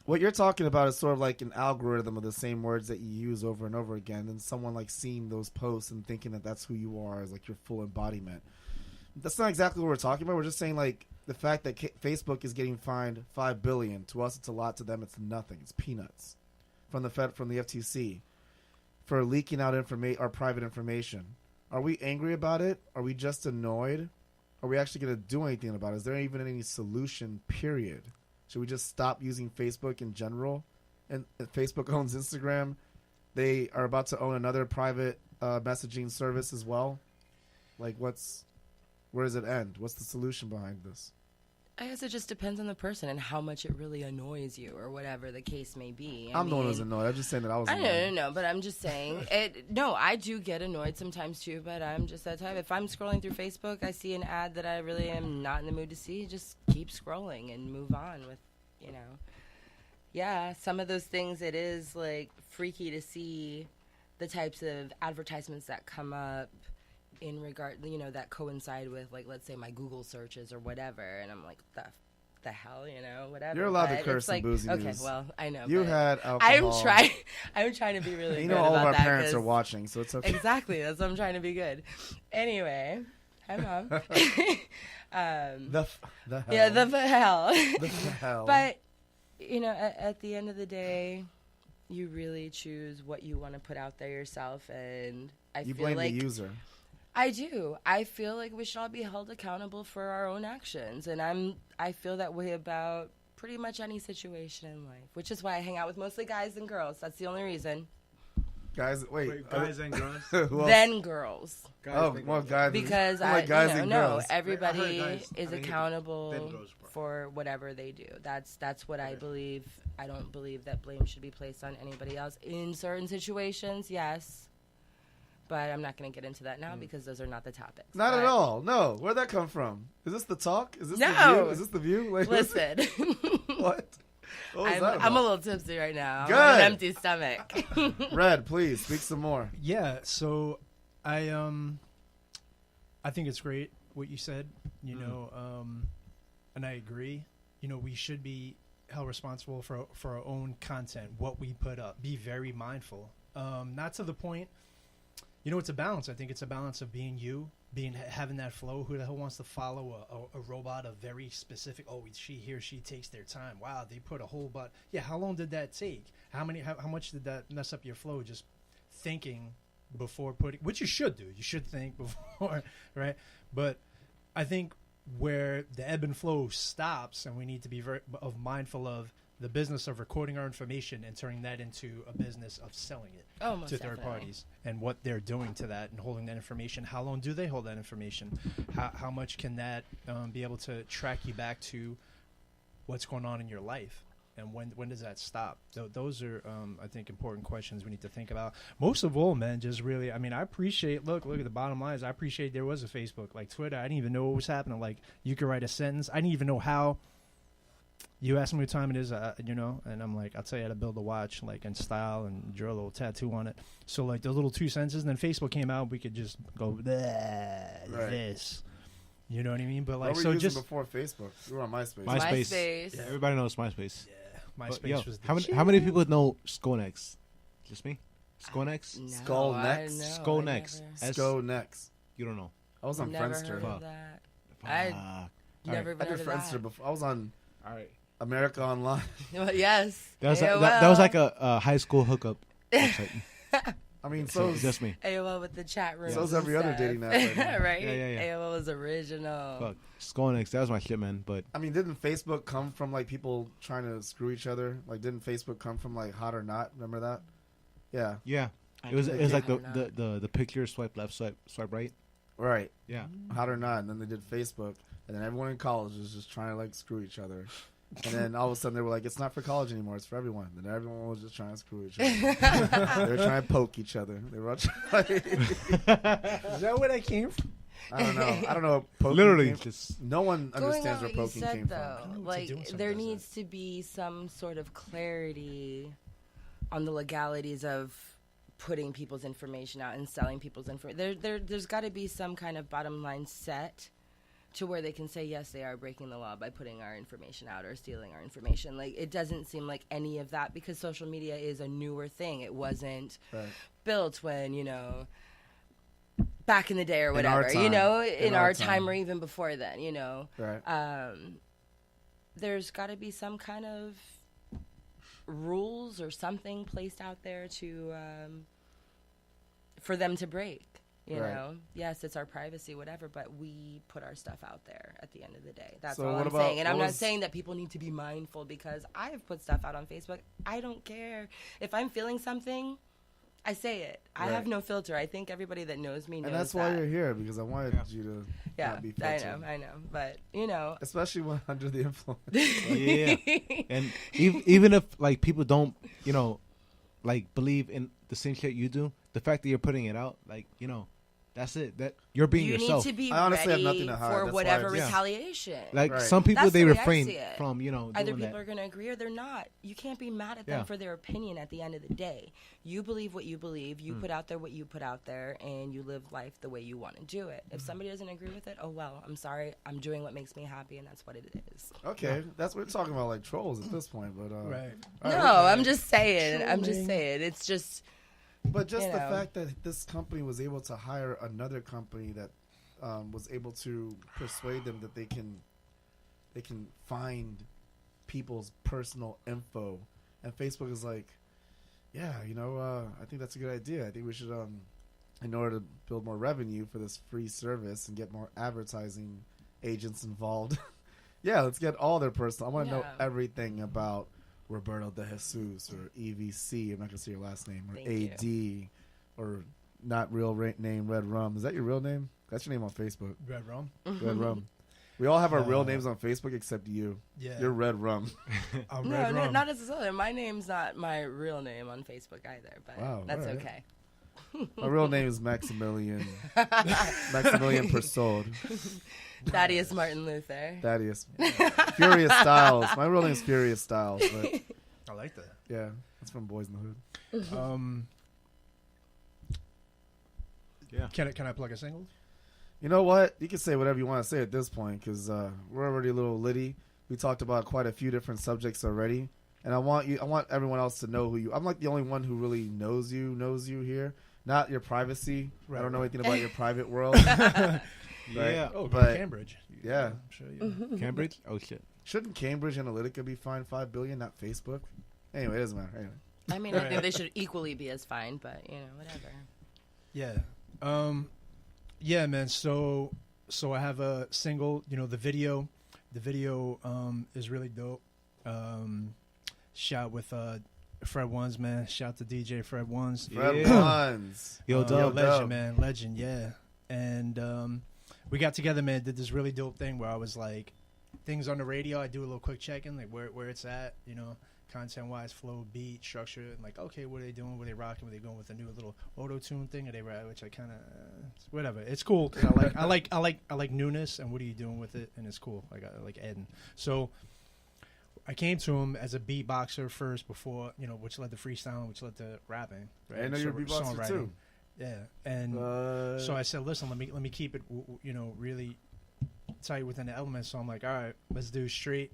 What you're talking about is sort of like an algorithm of the same words that you use over and over again, and someone seeing those posts and thinking that that's who you are as your full embodiment. That's not exactly what we're talking about. We're just saying the fact that Facebook is getting fined $5 billion. To us, it's a lot. To them, it's nothing. It's peanuts. From the FTC for leaking out our private information. Are we angry about it? Are we just annoyed? Are we actually going to do anything about it? Is there even any solution, period? Should we just stop using Facebook in general? And if Facebook owns Instagram, they are about to own another private messaging service as well? Like, where does it end? What's the solution behind this? I guess it just depends on the person and how much it really annoys you or whatever the case may be. I'm the one who's annoyed. I'm just saying that I was annoyed. No, but I'm just saying no, I do get annoyed sometimes too, but I'm just that type. If I'm scrolling through Facebook, I see an ad that I really am not in the mood to see, just keep scrolling and move on with, Yeah, some of those things, it is like freaky to see the types of advertisements that come up in regard, that coincide with, like, let's say my Google searches or whatever, and I'm like, the hell, whatever. You're allowed but to curse in Boozy okay, News. well, I know. You but had alcohol. I'm trying to be really You good know all of about our that parents 'cause- are watching, so it's okay. Exactly, that's what I'm trying to be good. Anyway, hi, Mom. The hell. Yeah, the hell. The hell. But, at the end of the day, you really choose what you want to put out there yourself, and you feel blame like the user. I do. I feel like we should all be held accountable for our own actions, and I feel that way about pretty much any situation in life, which is why I hang out with mostly guys and girls. That's the only reason. Guys, wait. guys and girls. Who else? Then girls. Well, guys. Because I'm like guys and girls. everybody guys. is I didn't hear accountable then girls part. for whatever they do. That's what I believe. I don't believe that blame should be placed on anybody else. In certain situations, yes. But I'm not going to get into that now because those are not the topics. Not But at all. No. Where'd that come from? Is this the talk? Is this the No. view? Is this the view? Like, Listen, What? What was that I'm a about? little tipsy right now. Good. I'm on an empty stomach. Red, please speak some more. Yeah, so I think it's great what you said, and I agree. We should be held responsible for our own content, what we put up. Be very mindful. Not to the point, it's a balance. I think it's a balance of being you, having that flow. Who the hell wants to follow a robot, a very specific? Oh, he or she takes their time. Wow, they put a whole but. Yeah, how long did that take? How much did that mess up your flow? Just thinking before putting, which you should do. You should think before, right? But I think where the ebb and flow stops, and we need to be very mindful of the business of recording our information and turning that into a business of selling it Most to third definitely. parties, and what they're doing to that and holding that information. How long do they hold that information? How much can that be able to track you back to what's going on in your life? And when does that stop? Those are, I think, important questions we need to think about. Most of all, man, just really, I appreciate, look at the bottom line is I appreciate there was a Facebook. Like Twitter, I didn't even know what was happening. Like, you could write a sentence. I didn't even know how. You ask me what time it is, and I'm like, I'll tell you how to build a watch, like, in style, and draw a little tattoo on it. So, like, those little 2 sentences, and then Facebook came out, we could just go, this. You know what I mean? But, like, what were so you using just before Facebook? You were on MySpace. MySpace. Yeah. Everybody knows MySpace. MySpace was the how many people know Skonex? Just me? Skonex? No, Skull I Next? know, I Skull Next. never- Go next. You don't know. I was on Never Friendster. heard Fuck. of that. I Fuck. never even I did heard of Friendster that. before. I was on All right. America Online. Well, yes. That was, AOL. that was like a high school hookup website. I mean, So so just me. AOL with the chat room. So's every other dating app right now. right? Yeah. AOL was original. Fuck. Skonex. That was my shit, man. But I mean, didn't Facebook come from like people trying to screw each other? Like, didn't Facebook come from like Hot or Not? Remember that? Yeah. yeah, I it was think like I don't know. the picture swipe left, swipe right. Right. Yeah. Hot or Not, and then they did Facebook, and then everyone in college was just trying to like screw each other. And then all of a sudden they were like, it's not for college anymore, it's for everyone. And everyone was just trying to screw each other. They were trying to poke each other. They were all trying. Is that where that came from? I don't know. I don't know. What poking Literally, came- just no one Going understands on where what you poking said, came though, I don't know what to like do when someone there does needs to be some sort of clarity on the legalities of putting people's information out and selling people's information. There's got to be some kind of bottom line set to where they can say, yes, they are breaking the law by putting our information out or stealing our information. Like, it doesn't seem like any of that, because social media is a newer thing. It wasn't Right. built when, back in the day or In our whatever, time. in our time or even before then, Right. there's got to be some kind of rules or something placed out there to for them to break. Right. Yes, it's our privacy, whatever, but we put our stuff out there at the end of the day. That's So all what I'm about- saying. And I'm what not was- saying that people need to be mindful, because I have put stuff out on Facebook. I don't care. If I'm feeling something, I say it. I Right. have no filter. I think everybody that knows me knows And that's that. why you're here, because I wanted you to Yeah, not be I filtered. know. But, you know. Especially when under the influence. Yeah. And even if like people don't, you know, like believe in the same shit you do, the fact that you're putting it out, like, you know, that's it. That you're being You yourself. need to be I honestly have ready nothing to hide. for That's whatever why I just- retaliation. Like Right. some people, That's they the way I refrain see it. from, you know, Either doing people that. are going to agree or they're not. You can't be mad at them Yeah. for their opinion at the end of the day. You believe what you believe. You put out there what you put out there, and you live life the way you want to do it. If somebody doesn't agree with it, oh, well, I'm sorry. I'm doing what makes me happy, and that's what it is. Okay, that's what we're talking about, like trolls at this point. But Right. all No, right. I'm just saying. I'm just Trolling. saying. It's just, But just you the know. fact that this company was able to hire another company that was able to persuade them that they can find people's personal info, and Facebook is like, yeah, you know, I think that's a good idea. I think we should, in order to build more revenue for this free service and get more advertising agents involved, yeah, let's get all their personal. I want to know Yeah. everything about Roberto De Jesus or EVC. I'm not gonna say your last name, or Thank AD, or not real name Red Rum. Is that your real name? That's your name on Facebook. Red rum. Red Rum. We all have our real Uh, names on Facebook except you. Yeah. You're Red Rum. A no, red rum. not necessarily. My name's not my real name on Facebook either, but Wow, that's all right. okay. My real name is Maximilian. Maximilian Persaud. Thaddeus Martin Luther. Thaddeus. Furious Styles. My real name is Furious Styles, but I like that. yeah, that's from Boys in the Hood. Yeah. Can I plug a single? You know what? You can say whatever you want to say at this point, because we're already a little litty. We talked about quite a few different subjects already, and I want everyone else to know who you. I'm like the only one who really knows you here, not your privacy. I Right, don't know right. anything about your private world. Right? Yeah. Oh, But- Cambridge. yeah. I'm sure you. Cambridge? Oh shit. Shouldn't Cambridge Analytica be fined $5 billion, not Facebook? Anyway, it doesn't matter. Anyway, I mean, I think they should equally be as fine, but you know, whatever. Yeah. Yeah, man. So I have a single. You know, the video is really dope. Shot with Fred Ones, man. Shout to DJ Fred Ones. Fred Yeah. Ones. Yo, Yo, Dub. legend, Dub. man, legend, yeah. And we got together, man. Did this really dope thing where I was like, things on the radio. I do a little quick check-in, like where it's at, you know, content-wise, flow, beat, structure, and like, okay, what are they doing? What are they rocking? What are they going with a new little auto-tune thing? Are they which I kind of whatever. It's cool. 'Cause I like newness, and what are you doing with it? And it's cool. I like adding. So I came to him as a beatboxer first, before which led to freestyling, which led to rapping. I know you're a beatboxer too. Yeah, and so I said, listen, let me keep it, really tight within the elements. So I'm like, all right, let's do straight.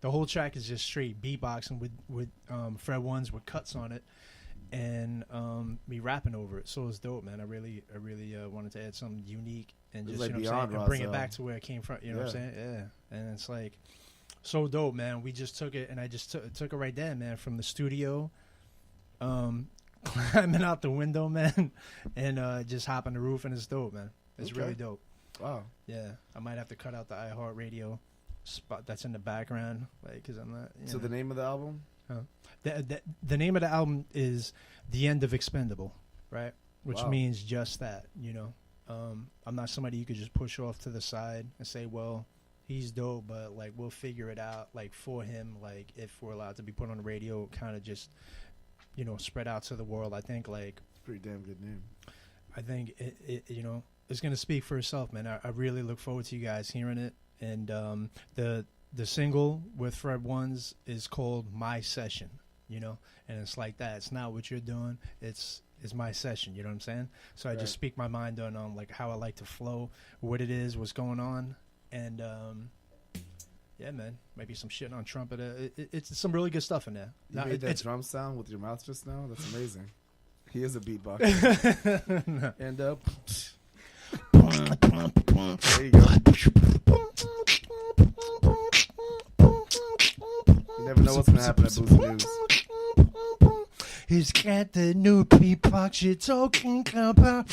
The whole track is just straight beatboxing with Fred Ones with cuts on it, and me rapping over it. So it's dope, man. I really wanted to add something unique and It's just like you know what I'm beyond saying, and bring it Roselle. back to where it came from. You know what I'm saying? Yeah, and it's like so dope, man. We just took it, and I just took it right there, man, from the studio. Climbing out the window, man, and just hopping the roof, and it's dope, man. It's Okay. really dope. Wow. Yeah, I might have to cut out the iHeartRadio spot that's in the background, like, because I'm not. So the name of the album? The name of the album is "The End of Expendable," right? Which Wow. means just that, I'm not somebody you could just push off to the side and say, well, he's dope, but like we'll figure it out, like for him, like if we're allowed to be put on the radio, kind of just spread out to the world. I think like Pretty damn good name. I think it it's gonna speak for itself, man. I really look forward to you guys hearing it. And the single with Fred Ones is called "My Session," and it's like that. It's not what you're doing. It's my session. You know what I'm saying? So I Right. just speak my mind on like how I like to flow, what it is, what's going on, and yeah, man, maybe some shit on trumpet. It's some really good stuff in there. You Now, made that it's drum sound with your mouth just now? That's amazing. He is a beatboxer. And there you go. You never know what's gonna happen at Boozy News. He's got the new beatbox you're talking about.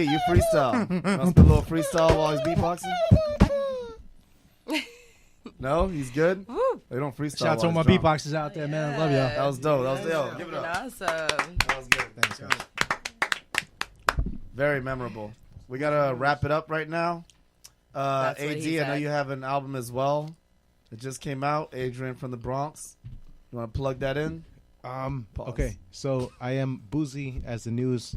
AD, you freestyle. Must be a little freestyle while he's beatboxing. No, he's good. They don't freestyle. Shout out to all my while he's beatboxers out there, man. I love y'all. That was dope. That was dope. Give it up. Awesome. That was good. Thanks, guys. Very memorable. We gotta wrap it up right now. That's what AD, he I know said. you have an album as well. It just came out. Adrian from the Bronx. You want to plug that in? Pause. Okay, so I am Boozy as the news,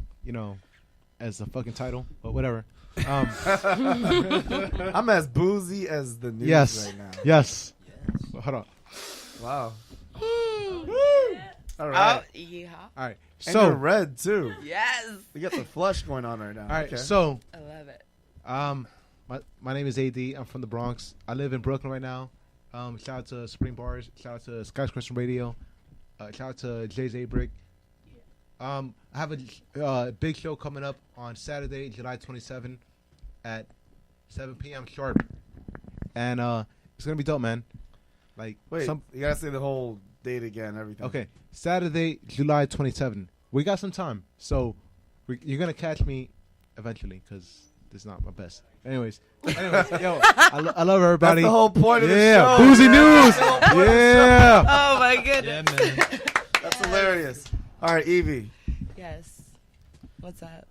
as the fucking title, but whatever. I'm as boozy as the news Yes. right now. Yes. Hold on. Wow. All Oh, right. yeehaw. All right. And you're So, red too. Yes. You got the flush going on right now. all right. Okay. So, I love it. my name is AD. I'm from the Bronx. I live in Brooklyn right now. Shout out to Supreme Bars. Shout out to Skyscraper Radio. Shout out to JJ Brick. I have a big show coming up on Saturday, July 27th at 7 p.m. sharp, and it's gonna be dope, man. Like, Wait, you gotta say the whole date again. Everything. okay, Saturday, July 27th. We got some time, so you're gonna catch me eventually because this is not my best. Anyways, yo, I love everybody. That's the whole point of the Yeah, show. Boozy Yeah, News. that's the whole point of the Yeah. Oh my Yeah, goodness. man. That's hilarious. All right, Evie. Yes. What's up?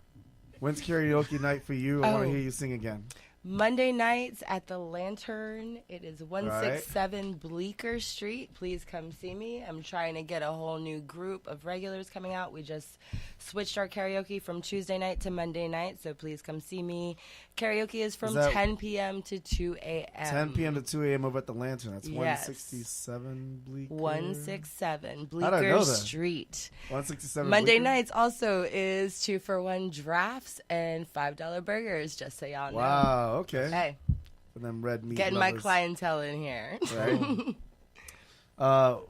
When's karaoke night for you? I want Oh. to hear you sing again. Monday nights at the Lantern. It is 167 Bleecker Street. Please come see me. I'm trying to get a whole new group of regulars coming out. We just switched our karaoke from Tuesday night to Monday night, so please come see me. Karaoke is from that 10 p.m. to 2 a.m. 10 p.m. to 2 a.m. over at the Lantern. That's Yes. 167 Bleecker. 167 How'd I know Bleecker that? Street. 167 Monday Bleecker? nights also is 2-for-1 drafts and $5 burgers, just so y'all know. Wow, okay. Hey, For them red meat getting my lovers. clientele in here. Right.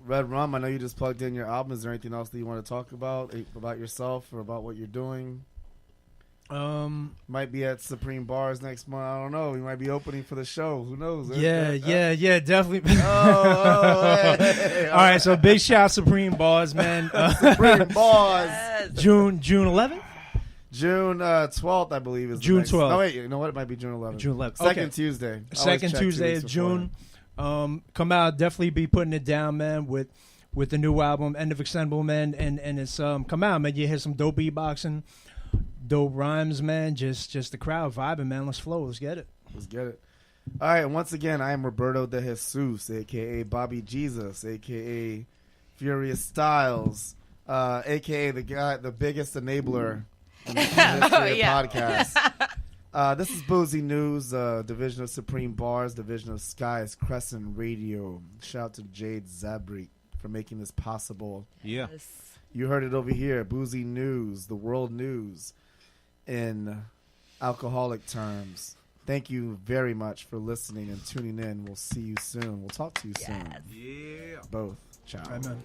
Red Rum, I know you just plugged in your album. Is there anything else that you want to talk about yourself or about what you're doing? Might be at Supreme Bars next month. I don't know. We might be opening for the show. Who knows? Yeah, definitely. Hey. All right, so big shout out Supreme Bars, man. Supreme Bars. Yes. June 11th? June 12th, I believe, is the June next- 12th. Oh, wait. You know what? It might be June 11th. June 11th. Second Okay. Tuesday. I always Second check 2 Tuesday weeks of June. beforehand. Come out, definitely be putting it down, man, with the new album, End of Extendable, man, and it's come out, man. You hear some dope beatboxing, dope rhymes, man. Just the crowd vibing, man. Let's flow. Let's get it. Let's get it. All right. Once again, I am Roberto de Jesus, a.k.a. Bobby Jesus, a.k.a. Furious Styles, a.k.a. the biggest enabler in the history of yeah. podcasts. This is Boozy News, division of Supreme Bars, division of Skies Crescent Radio. Shout out to Jade Zabrik for making this possible. Yeah. Yes. You heard it over here. Boozy News, the world news in alcoholic terms. Thank you very much for listening and tuning in. We'll see you soon. We'll talk to you soon. Yeah. Both. Ciao. All right, man.